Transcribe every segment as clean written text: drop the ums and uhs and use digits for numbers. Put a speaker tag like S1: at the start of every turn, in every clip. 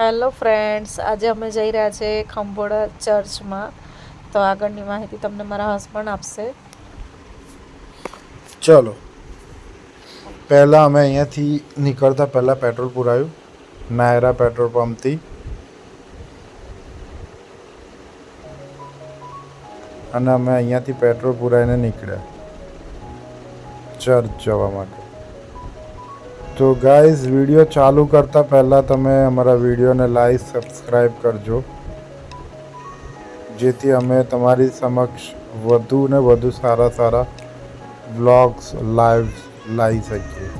S1: Hello friends, આજે અમે જઈ રહ્યા છીએ ખંભોળા ચર્ચમાં. તો આગળની માહિતી તમને મારા હસબન્ડ આપશે.
S2: ચલો, પહેલાં અમે અહીંયાથી નીકળતા પહેલાં પેટ્રોલ પુરાયું નાયરા પેટ્રોલ પંપથી, અને અમે અહીંયાથી પેટ્રોલ પુરાઈને નીકળ્યા ચર્ચ જવા માટે. તો ગાઈઝ, વિડીયો ચાલુ કરતાં પહેલાં તમે અમારા વિડીયોને લાઈક સબસ્ક્રાઈબ કરજો, જેથી અમે તમારી સમક્ષ વધુ ને વધુ સારા વ્લોગ્સ લાવી શકીએ.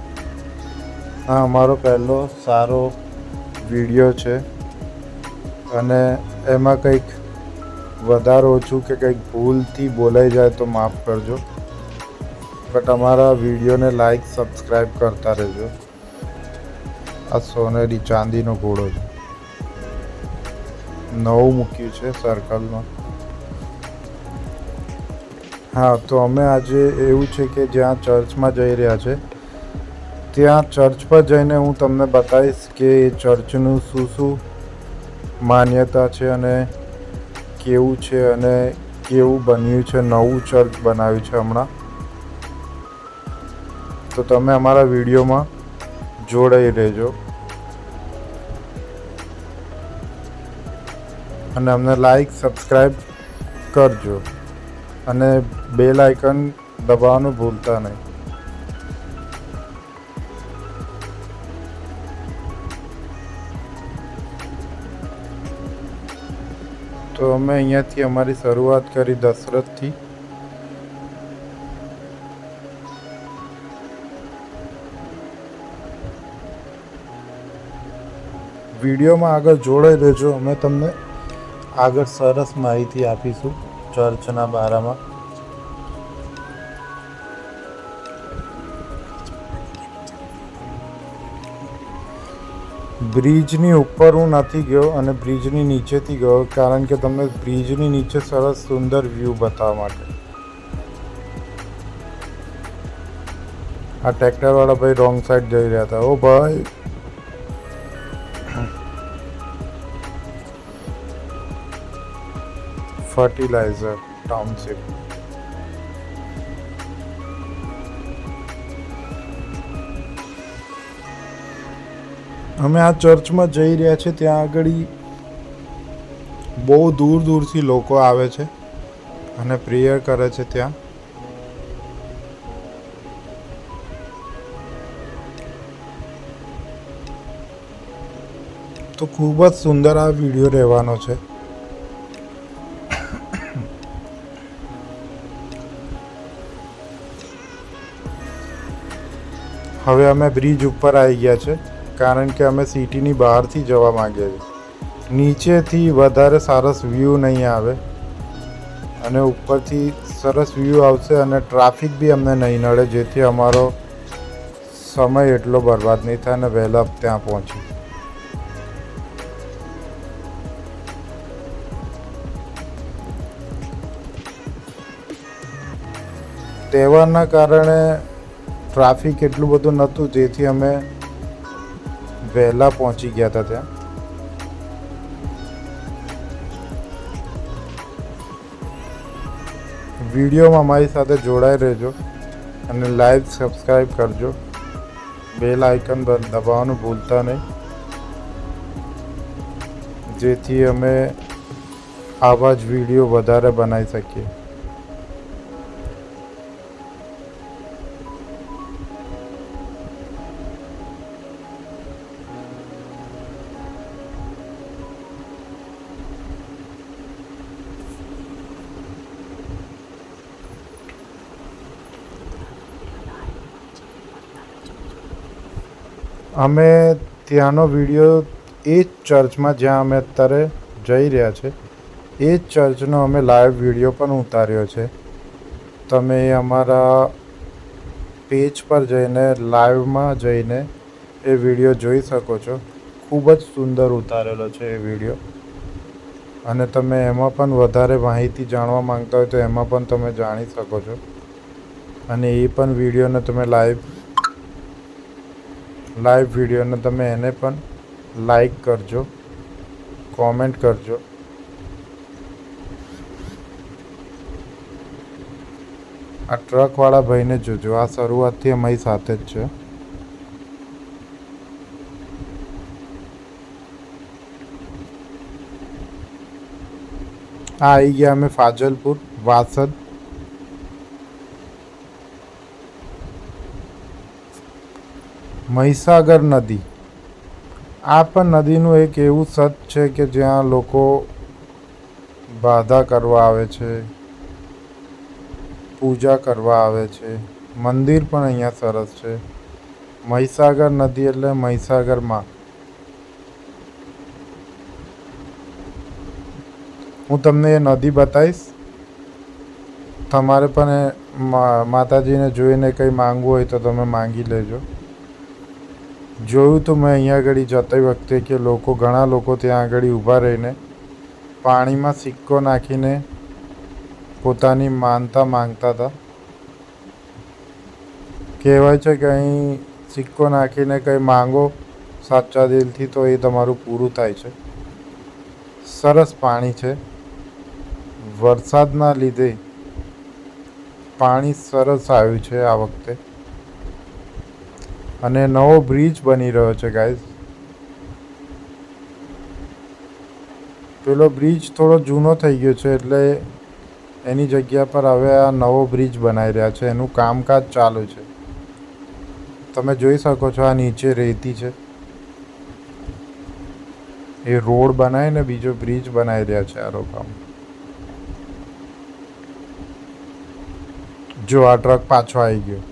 S2: આ અમારો પહેલો સારો વિડીયો છે, અને એમાં કંઈક વધારે ઓછું કે કંઈક ભૂલથી બોલાઈ જાય તો માફ કરજો, બટ અમારા વિડીયોને લાઈક સબસ્ક્રાઈબ કરતા રહેજો. આ સોનેરી ચાંદીનો ઘોડો છે, નવું મૂક્યું છે સર્કલમાં. હા, તો અમે આજે એવું છે કે જ્યાં ચર્ચમાં જઈ રહ્યા છે, ત્યાં ચર્ચ પર જઈને હું તમને બતાવીશ કે એ ચર્ચનું શું માન્યતા છે, અને કેવું છે, અને કેવું બન્યું છે. નવું ચર્ચ બનાવ્યું છે હમણાં. તો તમે અમારા વિડીયોમાં જોડાઈ રહેજો, અને અમને લાઈક સબસ્ક્રાઈબ કરજો, અને બેલ આઇકન દબાવવાનું ભૂલતા નહીં. તો અમે અહીંયાથી અમારી શરૂઆત કરી દશરથથી. વિડીયોમાં આગળ જોડાઈ રહેજો, અમે તમને આગળ સરસ માહિતી આપીશું ચર્ચના બારામાં. બ્રિજની ઉપર હું નથી ગયો અને બ્રિજની નીચેથી ગયો, કારણ કે તમને બ્રિજની નીચે સરસ સુંદર વ્યૂ બતાવવા માટે. આ ટ્રેક્ટરવાળા ભાઈ રોંગ સાઈડ જઈ રહ્યા હતા. ઓ ભાઈ, ફર્ટિલાઇઝર ટાઉનશીપ. અમે આ ચર્ચમાં જઈ રહ્યા છીએ. ત્યાં આગળ બહુ દૂરથી લોકો આવે છે અને પ્રેયર કરે છે ત્યાં. તો ખૂબ જ સુંદર આ વિડીયો રહેવાનો છે. હવે અમે બ્રિજ ઉપર આવી ગયા છે, કારણ કે અમે સિટીની બહારથી જવા માંગીએ છીએ. નીચેથી વધારે સરસ વ્યૂ નહીં આવે, અને ઉપરથી સરસ વ્યૂ આવશે, અને ટ્રાફિક બી અમને નહીં નડે, જેથી અમારો સમય એટલો બરબાદ નહીં થાય, અને વહેલા ત્યાં પહોંચી. તહેવારના કારણે ટ્રાફિક એટલું બધું નહોતું, જેથી અમે વહેલા પહોંચી ગયા હતા ત્યાં. વિડીયોમાં અમારી સાથે જોડાઈ રહેજો, અને લાઈક સબસ્ક્રાઈબ કરજો. બેલ આઇકન દબાવવાનું ભૂલતા નહીં, જેથી અમે આવા જ વિડીયો વધારે બનાવી શકીએ. અમે ત્યાંનો વિડીયો એ જ ચર્ચમાં, જ્યાં અમે અત્યારે જઈ રહ્યા છે, એ જ ચર્ચનો અમે લાઈવ વિડીયો પણ ઉતાર્યો છે. તમે અમારા પેજ પર જઈને લાઈવમાં જઈને એ વિડીયો જોઈ શકો છો. ખૂબ જ સુંદર ઉતારેલો છે એ વિડીયો, અને તમે એમાં પણ વધારે માહિતી જાણવા માંગતા હોય તો એમાં પણ તમે જાણી શકો છો. અને એ પણ વિડીયોને તમે લાઈવ વિડીયોને તમે એને પણ લાઈક કરજો, કોમેન્ટ કરજો. આ ટ્રકવાળા ભાઈને જોજો, આ શરૂઆતથી અમારી સાથે જ છે. આ આવી ગયા અમે ફાજલપુર, વાસદ. મહીસાગર નદી, આ પણ નદીનું એક એવું સત છે કે જ્યાં લોકો બાધા કરવા આવે છે, પૂજા કરવા આવે છે. મંદિર પણ અહીંયા સરસ છે. મહીસાગર નદી એટલે મહીસાગરમાં. હું તમને એ નદી બતાવીશ. તમારે પણ માતાજીને જોઈને કંઈ માંગવું હોય તો તમે માંગી લેજો. જોયું તો મેં અહીંયા આગળ જતી વખતે કે ઘણા લોકો ત્યાં આગળ ઊભા રહીને પાણીમાં સિક્કો નાખીને પોતાની માનતા માંગતા હતા. કહેવાય છે કે અહીં સિક્કો નાખીને કંઈ માંગો સાચા દિલથી તો એ તમારું પૂરું થાય છે. સરસ પાણી છે. વરસાદના લીધે પાણી સરસ આવ્યું છે આ વખતે. અને નવો બ્રિજ બની રહ્યો છે ગાઈઝ. પેલો બ્રિજ થોડો જૂનો થઈ ગયો છે એટલે એની જગ્યા પર હવે આ નવો બ્રિજ બનાવી રહ્યા છે. એનું કામકાજ ચાલુ છે. તમે જોઈ શકો છો આ નીચે રેતી છે. એ રોડ બનાવીને બીજો બ્રિજ બનાવી રહ્યા છે આ લોકો. જો આ ટ્રક પાછો આવી ગયો.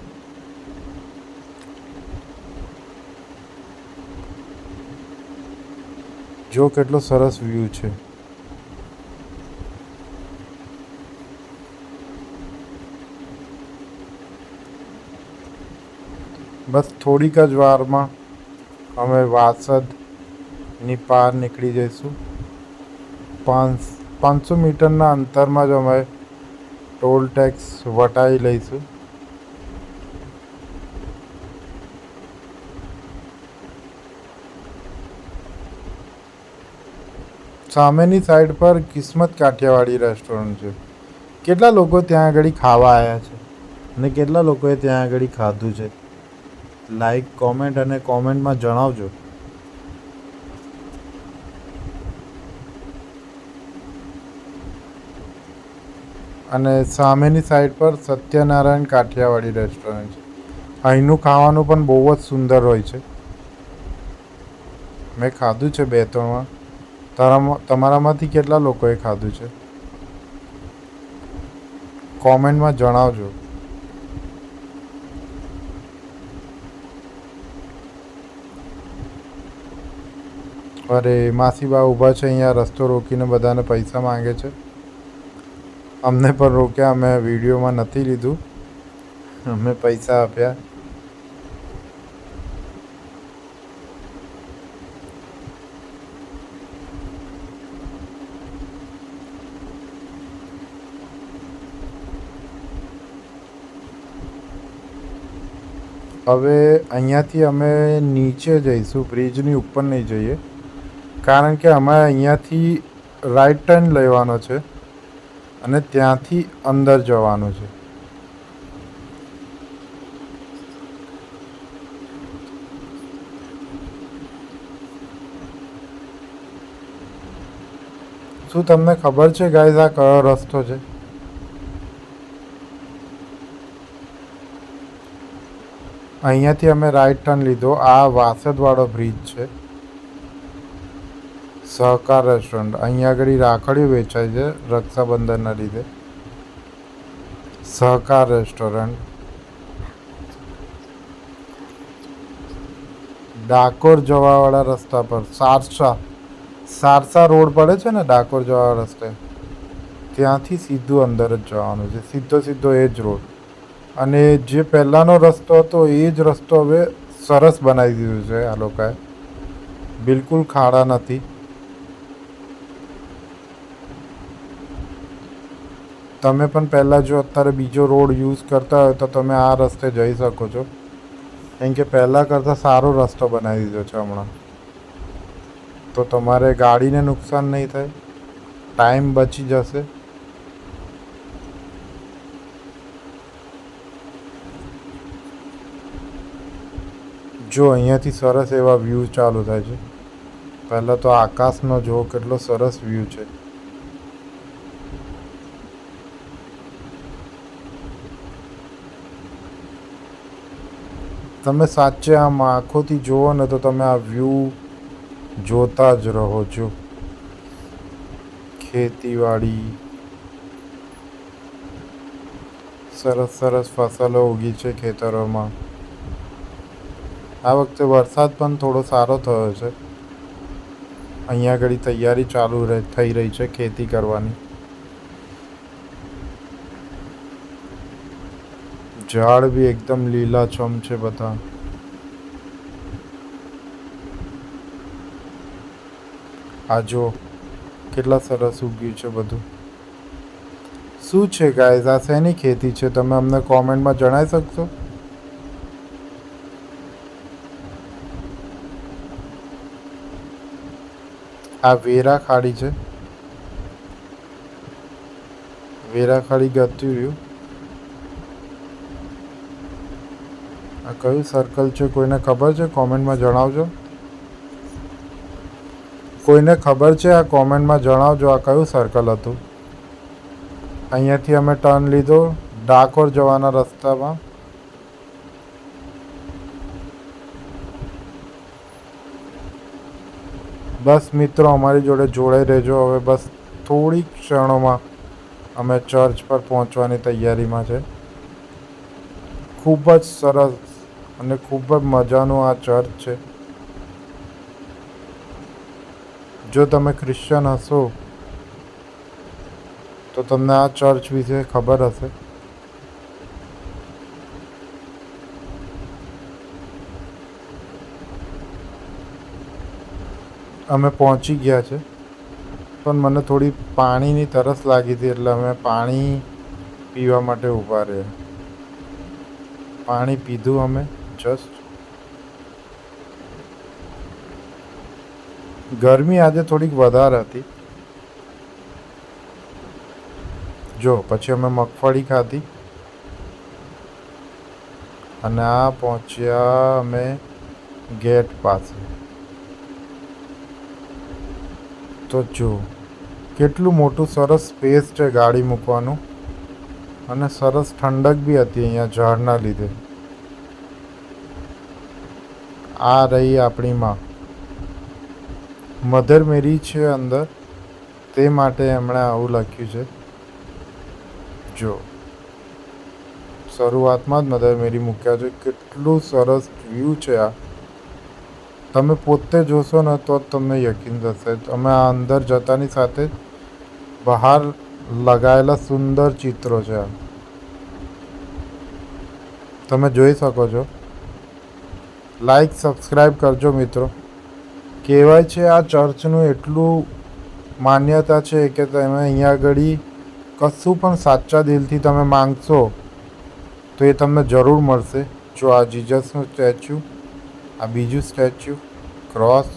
S2: જો કેટલો સરસ વ્યૂ છે. બસ થોડીક જ વારમાં અમે વાસદની પાર નીકળી જઈશું. 500 મીટરના અંતરમાં જ અમે ટોલ ટેક્સ વટાવી લઈશું. સામેની સાઈડ પર કિસ્મત કાઠિયાવાડી રેસ્ટોરન્ટ છે. કેટલા લોકો ત્યાં આગળ ખાવા આવ્યા છે અને કેટલા લોકોએ ત્યાં આગળ ખાધું છે? લાઈક, કોમેન્ટ અને કોમેન્ટમાં જણાવજો. અને સામેની સાઈડ પર સત્યનારાયણ કાઠિયાવાડી રેસ્ટોરન્ટ છે. અહીંનું ખાવાનું પણ બહુ જ સુંદર હોય છે. મેં ખાધું છે 2-3 વાર. તમારામાંથી કેટલા લોકોએ ખાધું છે? કોમેન્ટમાં જણાવજો. અરે માસીબા ઊભા છે અહીંયા, રસ્તો રોકીને બધાને પૈસા માંગે છે. અમને પણ રોક્યા, અમે વિડીયોમાં નથી લીધું, અમે પૈસા આપ્યા. હવે અહીંયાથી અમે નીચે જઈશું, બ્રિજની ઉપર નહીં જઈએ, કારણ કે અમારે અહીંયાથી રાઈટ ટર્ન લેવાનો છે અને ત્યાંથી અંદર જવાનું છે. શું તમને ખબર છે ગાઈઝ આ કયો રસ્તો છે? અહીંયાથી અમે રાઈટ ટર્ન લીધો. આ વાસદવાળો બ્રિજ છે. સહકાર રેસ્ટોરન્ટ, અહીંયા આગળ રાખડીઓ વેચાય છે રક્ષાબંધનના લીધે. સહકાર રેસ્ટોરન્ટ. ડાકોર જવાવાળા રસ્તા પર સારસા રોડ પડે છે ને ડાકોર જવાવાળા રસ્તે, ત્યાંથી સીધું અંદર જ જવાનું છે. સીધો એ જ રોડ. અને જે પહેલાંનો રસ્તો હતો એ જ રસ્તો હવે સરસ બનાવી દીધો છે આ લોકોએ. બિલકુલ ખાડા નથી. તમે પણ પહેલાં જો અત્યારે બીજો રોડ યુઝ કરતા હોય તો તમે આ રસ્તે જઈ શકો છો, કેમ કે પહેલાં કરતાં સારો રસ્તો બનાવી દીધો છે હમણાં. તો તમારે ગાડીને નુકસાન નહીં થાય, ટાઈમ બચી જશે. જો અહીંયાથી સરસ એવા વ્યૂ ચાલુ થાય છે. પહેલાં તો આકાશનો જુઓ કેટલો સરસ વ્યૂ છે. તમે સાચે આમ આંખોથી જુઓ ને તો તમે આ વ્યૂ જોતા જ રહો છો. ખેતીવાડી, સરસ સરસ ફસલો ઉગી છે ખેતરોમાં. આ વખતે વરસાદ પણ થોડો સારો થયો છે. અહીંયા આગળ તૈયારી ચાલુ થઈ રહી છે ખેતી કરવાની. ઝાડ બી એકદમ લીલાછમ છે બધા. આ જો કેટલા સરસ ઉગ્યું છે બધું. શું છે ગાઈઝ, આ શેની ખેતી છે? તમે અમને કોમેન્ટમાં જણાવી શકશો? આ વેરા ખાડી છે. વેરા ખાડી ગતું રહ્યું. આ કયું સર્કલ છે? કોઈને ખબર છે? કોમેન્ટમાં જણાવજો. કોઈને ખબર છે? આ કોમેન્ટમાં જણાવજો આ કયું સર્કલ હતું. અહીંયાથી અમે ટર્ન લીધો ડાકોર જવાના રસ્તામાં. બસ મિત્રો, અમારી જોડે જોડાઈ રહેજો. હવે બસ થોડી ક્ષણોમાં અમે ચર્ચ પર પહોંચવાની તૈયારીમાં છે. ખૂબ જ સરસ અને ખૂબ જ મજાનું આ ચર્ચ છે. જો તમે ક્રિશ્ચન હશો તો તમને આ ચર્ચ વિશે ખબર હશે. અમે પહોંચી ગયા છે, પણ મને થોડી પાણીની તરસ લાગી હતી એટલે અમે પાણી પીવા માટે ઊભા રહ્યા. પાણી પીધું અમે જસ્ટ. ગરમી આજે થોડીક વધારે હતી. જો પછી અમે મગફળી ખાધી અને આ પહોંચ્યા અમે ગેટ પાસે. તો જો કેટલું મોટું સરસ સ્પેસ છે ગાડી મૂકવાનું, અને સરસ ઠંડક બી હતી અહીંયા ઝાડના લીધે. આ રહી આપણી માં. મધર મેરી છે અંદર, તે માટે એમણે આવું લખ્યું છે. જો શરૂઆતમાં જ મધર મેરી મૂક્યા છે. કેટલું સરસ વ્યૂ છે આ. તમે પોતે જોશો ને તો તમને યકીન થશે. તમે આ અંદર જતાની સાથે જ બહાર લગાયેલા સુંદર ચિત્રો છે આ તમે જોઈ શકો છો. લાઈક સબસ્ક્રાઈબ કરજો મિત્રો. કહેવાય છે આ ચર્ચનું એટલું માન્યતા છે કે તમે અહીંયા આગળ કશું પણ સાચા દિલથી તમે માંગશો તો એ તમને જરૂર મળશે. જો આ જીસસનું સ્ટેચ્યુ, આ બીજું સ્ટેચ્યુ, ક્રોસ.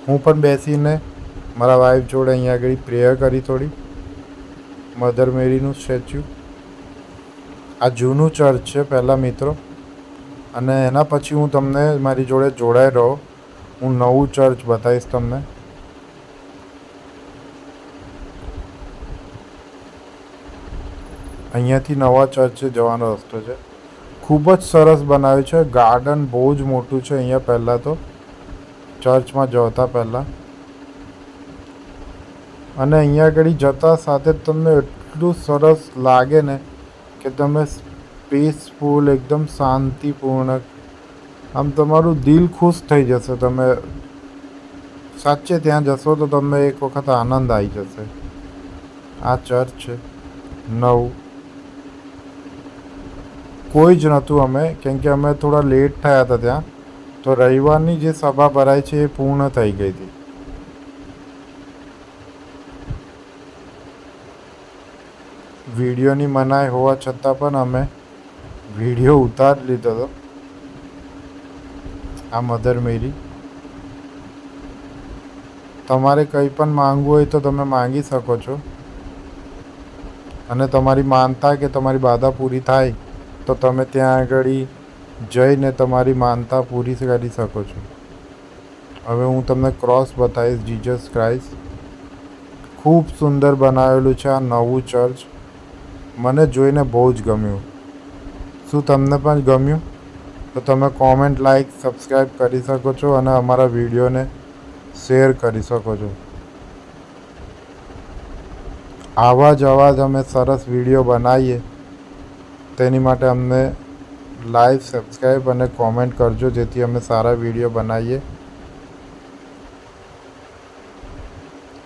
S2: હું પણ બેસીને મારા વાઈફ જોડે અહીંયા આગળ પ્રેયર કરી થોડી. મધર મેરીનું સ્ટેચ્યુ. આ જૂનું ચર્ચ છે પહેલાં મિત્રો, અને એના પછી હું તમને મારી જોડે જોડાઈ રહો. હું નવું ચર્ચ બતાવીશ તમને. અહીંયાથી નવા ચર્ચે જવાનો રસ્તો છે. ખૂબ જ સરસ બનાવ્યું છે. ગાર્ડન બહુ જ મોટું છે અહીંયા પહેલાં તો, ચર્ચમાં જતા પહેલાં. અને અહીંયા આગળ જતા સાથે તમને એટલું સરસ લાગે ને કે તમે પીસફુલ, એકદમ શાંતિપૂર્ણ, આમ તમારું દિલ ખુશ થઈ જશે. તમે સાચે ત્યાં જશો તો તમને એક વખત આનંદ આવી જશે. આ ચર્ચ છે નવું. કોઈ જ નહોતું અમે, કેમ કે અમે થોડા લેટ થયા હતા ત્યાં. તો રવિવારની જે સભા ભરાઈ છે એ પૂર્ણ થઈ ગઈ હતી. વિડીયોની મનાઈ હોવા છતાં પણ અમે વિડીયો ઉતારી લીધો હતો. આ મધર મેરી. તમારે કંઈ પણ માંગવું હોય તો તમે માંગી શકો છો, અને તમારી માનતા કે તમારી બાધા પૂરી થાય તો તમે ત્યાં આગળ જઈને તમારી માનતા પૂરી કરી શકો છો. હવે હું તમને ક્રોસ બતાવીશ. જીસસ ક્રાઇસ્ટ ખૂબ સુંદર બનાવેલું છે આ નવું ચર્ચ. મને જોઈને બહુ જ ગમ્યું. શું તમને પણ ગમ્યું? તો તમે કોમેન્ટ, લાઈક, સબસ્ક્રાઈબ કરી શકો છો અને અમારા વિડીયોને શેર કરી શકો છો. આવા જ અમે સરસ વિડીયો બનાવીએ તેની માટે અમને લાઈક, સબસ્ક્રાઈબ અને કોમેન્ટ કરજો, જેથી અમે સારા વિડીયો બનાવીએ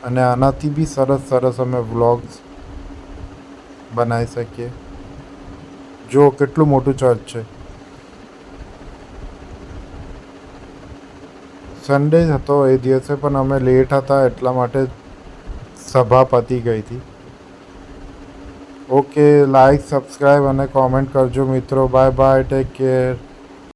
S2: અને આનાથી બી સરસ અમે વ્લોગ્સ બનાવી શકીએ. જો કેટલું મોટું ચર્ચ છે. સન્ડે હતો એ દિવસે, પણ અમે લેટ હતા એટલા માટે સભા પતી ગઈ હતી. ઓકે, લાઈક, સબસ્ક્રાઈબ અને કોમેન્ટ કરજો મિત્રો. Bye bye, take care.